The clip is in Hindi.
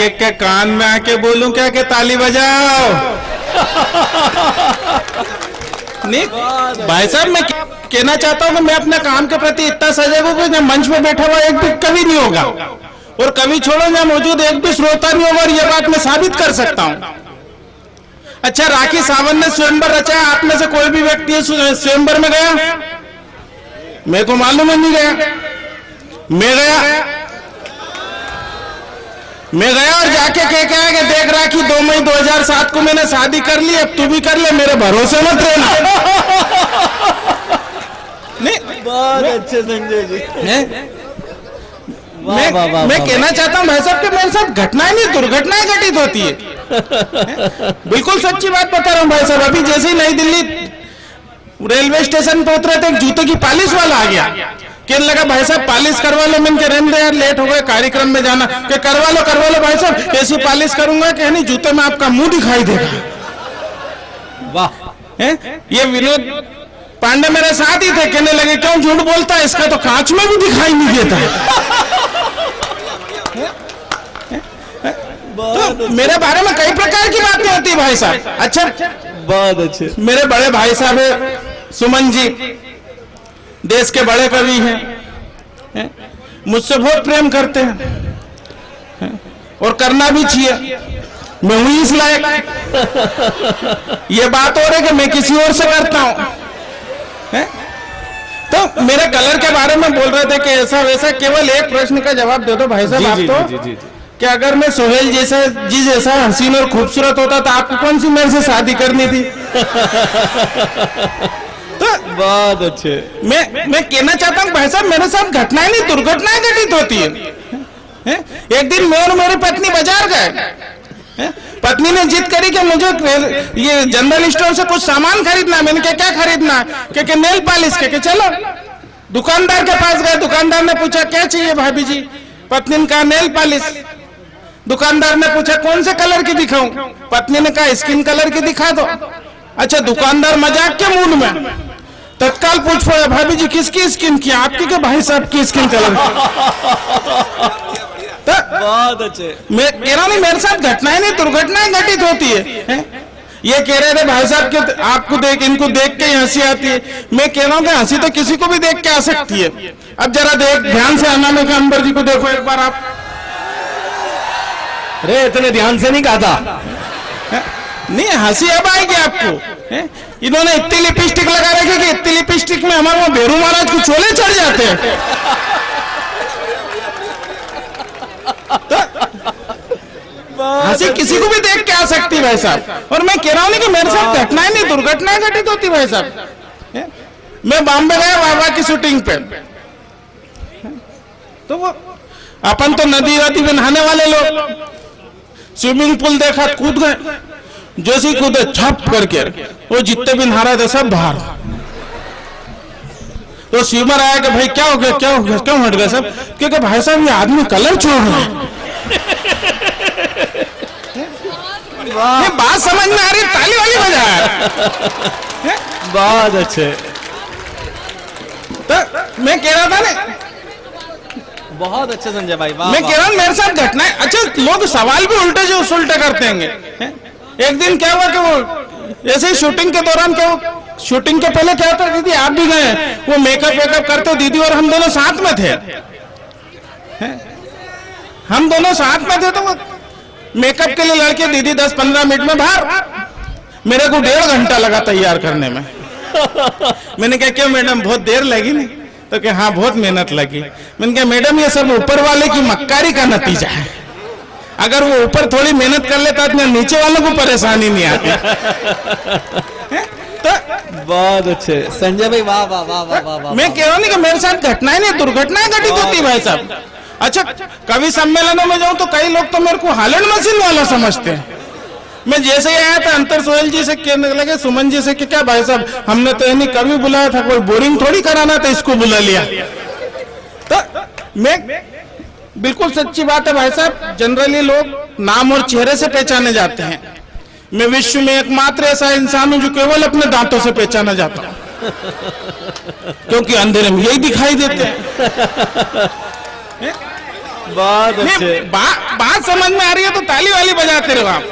एक के कान में आके बोलूं क्या कि ताली बजाओ? नहीं भाई साहब, मैं कहना चाहता हूं कि मैं अपने काम के प्रति इतना सजग हूं कि मंच पे बैठा हुआ एक भी कभी नहीं होगा, और कभी छोड़ो जहां मौजूद एक भी श्रोता नहीं होगा, और यह बात मैं साबित कर सकता हूं। अच्छा, राखी सावंत ने स्वयंवर रचा, आप में से कोई भी व्यक्ति स्वयंवर में गया? मेरे को मालूम है नहीं गया। मैं गया और जाके कह के आया कि देख राखी, 2 मई 2007 को मैंने शादी कर ली, अब तू भी कर ले, मेरे भरोसे मत रहना। नहीं, बहुत अच्छे संजय जी। मैं कहना चाहता हूं भाई साहब कि मेरे साथ घटनाएं नहीं दुर्घटनाएं घटित होती है। बिल्कुल सच्ची बात बता रहा हूं भाई साहब। अभी जैसे ही नई दिल्ली रेलवे स्टेशन पे उतरे थे, एक जूते की पॉलिश वाला आ गया, कहने लगा भाई साहब पॉलिश करवा लो। मैंने रहने दे यार, लेट हो गए, कार्यक्रम में जाना। कि करवा लो भाई साहब, ऐसी पॉलिश करूंगा कि नहीं जूते में आपका मुंह दिखाई देगा। वाह, ये विनोद पांडे मेरे साथ ही थे, कहने लगे क्यों झूठ बोलता है, इसका तो कांच में भी दिखाई नहीं देता है। तो मेरे बारे में कई प्रकार की बातें होती है भाई साहब। अच्छा, बहुत अच्छे। मेरे बड़े भाई साहब है सुमन जी, देश के बड़े कवि हैं, मुझसे बहुत प्रेम करते हैं और करना भी चाहिए। मैं हूं इस लायक। ये बात हो रही है कि मैं किसी और से करता हूं। तो मेरे कलर के बारे में बोल रहे थे कि ऐसा वैसा। केवल एक प्रश्न का जवाब दे दो भाई साहब आप तो, कि अगर मैं सोहेल जैसा हसीन और खूबसूरत होता तो आपको कौन सी मेरे से शादी करनी थी? तो बहुत अच्छे। मैं कहना चाहता हूँ भाई साहब, मेरे साथ घटनाएं नहीं दुर्घटनाएं घटित होती है। एक दिन मैं और मेरी पत्नी बाजार गए। पत्नी ने जिद करी कि मुझे ये जनरल स्टोर से कुछ सामान खरीदना है। मैंने कहा क्या खरीदना है? कि नेल पॉलिश। के चलो दुकानदार के पास गए। दुकानदार ने पूछा क्या चाहिए भाभी जी? पत्नी ने कहा नेल पॉलिश। दुकानदार ने पूछा कौन से कलर की दिखाऊं? पत्नी ने कहा स्किन कलर की दिखा दो। अच्छा, दुकानदार मजाक के मूड में तत्काल पूछ पड़ा भाभी जी किसकी स्किन की? आपकी के भाई साहब की स्किन कलर की? बहुत अच्छे। मैं कह रहा नहीं, मेरे साथ घटनाएं नहीं दुर्घटनाएं घटित होती है। ये कह रहे थे भाई साहब कि आपको इनको देख के हंसी आती है। मैं कह रहा हूँ कि हंसी तो किसी को भी देख के आ सकती है। अब जरा ध्यान से अनामिका के अंबर जी को देखो एक बार आप। अरे इतने ध्यान से नहीं कहा था। नहीं, हंसी अब आएगी आपको। इन्होंने इतनी लिपस्टिक लगा रखी कि इतनी लिपस्टिक में हमारे वहां भेरू महाराज को चोले चढ़ जाते हैं। हंसी किसी को भी देख के आ सकती है भाई साहब। और मैं कह रहा हूं कि मेरे साथ घटनाएं नहीं दुर्घटनाएं घटित होती भाई साहब। मैं बॉम्बे गया बाबा की शूटिंग पे, तो वो अपन तो नदी में नहाने वाले लोग, स्विमिंग पूल देखा, कूद गए। जैसे ही कूदे छप करके वो जितने भी नहा रहे थे सब बाहर। तो स्विमर आया कि भाई क्या हो गया क्यों हट गए सब? क्योंकि भाई साहब ये आदमी कलर छोड़ रहा है। ये बात समझ में आ रही, ताली वाली बजा। बहुत अच्छे। तो मैं कह रहा था ना, बहुत अच्छे संजय भाई। मैं कह रहा हूँ मेरे साथ घटना है। अच्छा, लोग सवाल भी उल्टे जो उल्टे करते हैं। एक दिन क्या हुआ कि वो ऐसे ही शूटिंग के दौरान, क्या शूटिंग के पहले क्या होता दीदी आप भी गए, वो मेकअप वेकअप करते दीदी और हम दोनों साथ में थे। हम दोनों साथ में थे तो वो मेकअप के लिए लड़के दीदी 10-15 मिनट में बाहर। मेरे को 1.5 घंटा लगा तैयार करने में। मैंने कहा क्यों मैडम बहुत देर लगी? नहीं तो क्या हाँ बहुत मेहनत लगी। मैंने कहा मैडम ये सब ऊपर वाले की मक्कारी का नतीजा है। अगर वो ऊपर थोड़ी मेहनत कर लेता तो नीचे वालों को परेशानी नहीं आती। तो बहुत अच्छे संजय भाई। वाह वाह वाह वाह वाह। मैं कह रहा हूँ कि मेरे साथ घटनाएं नहीं दुर्घटनाएं घटित होती है भाई साहब। अच्छा, कवि सम्मेलनों में जाऊं तो कई लोग तो मेरे को हालैंड मशीन वाला समझते हैं। मैं जैसे ही आया था अंतर सोहेल जी से कहने लगे सुमन जी से कि क्या भाई साहब हमने तो नहीं कवि बुलाया था, कोई बोरिंग थोड़ी कराना था, इसको बुला लिया। तो मैं बिल्कुल सच्ची बात है भाई साहब, जनरली लोग नाम और चेहरे से पहचाने जाते हैं। मैं विश्व में एकमात्र ऐसा इंसान हूं जो केवल अपने दांतों से पहचाना जाता हूं, क्योंकि अंधेरे में यही दिखाई देते हैं। बहुत अच्छे। नहीं, बात समझ में आ रही है तो ताली वाली बजाते रहो आप।